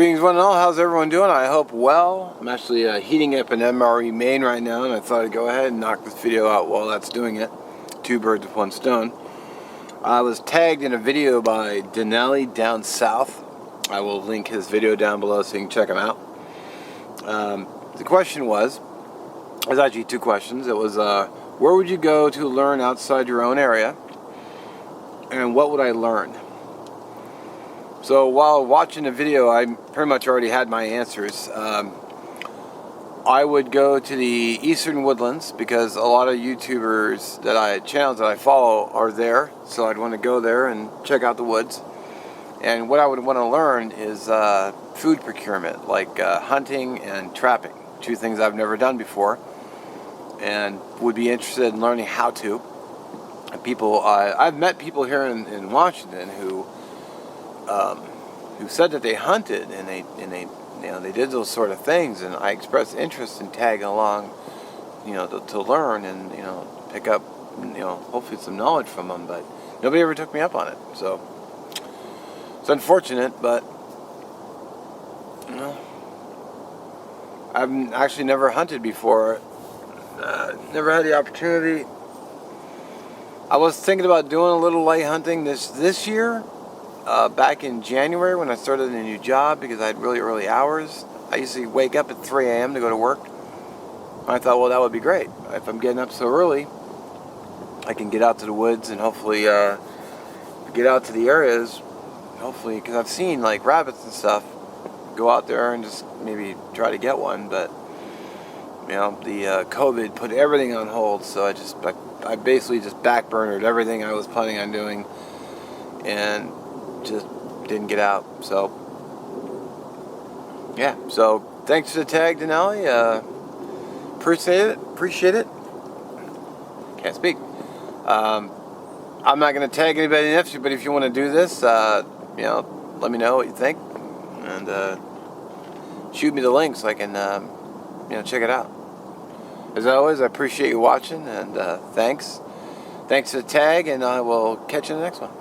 Greetings one and all, how's everyone doing? I hope well. I'm actually heating up an MRE main right now, and I thought I'd go ahead and knock this video out while that's doing it. Two birds with one stone. I was tagged in a video by Denali down south. I will link his video down below so you can check him out. The question was, there's actually two questions. It was, where would you go to learn outside your own area? And what would I learn? So while watching the video, I pretty much already had my answers. I would go to the Eastern Woodlands because a lot of YouTubers channels that I follow are there. So I'd want to go there and check out the woods. And what I would want to learn is food procurement, like hunting and trapping. Two things I've never done before, and would be interested in learning how to. And I've met people here in Washington who said that they hunted and they did those sort of things, and I expressed interest in tagging along, to learn and pick up, hopefully some knowledge from them. But nobody ever took me up on it, so it's unfortunate. But I've actually never hunted before. Never had the opportunity. I was thinking about doing a little light hunting this year. Back in January when I started a new job because I had really early hours. I used to wake up at 3 a.m. to go to work. I thought, well, that would be great. If I'm getting up so early, I can get out to the woods and hopefully get out to the areas. Hopefully, because I've seen like rabbits and stuff. Go out there and just maybe try to get one, but the COVID put everything on hold, so I basically just backburnered everything I was planning on doing, and just didn't get out. So yeah, so thanks for the tag, Denali. Appreciate it. Can't speak. I'm not going to tag anybody next year, but if you want to do this, let me know what you think, and shoot me the link so I can check it out. As always, I appreciate you watching, and thanks for the tag, and I will catch you in the next one.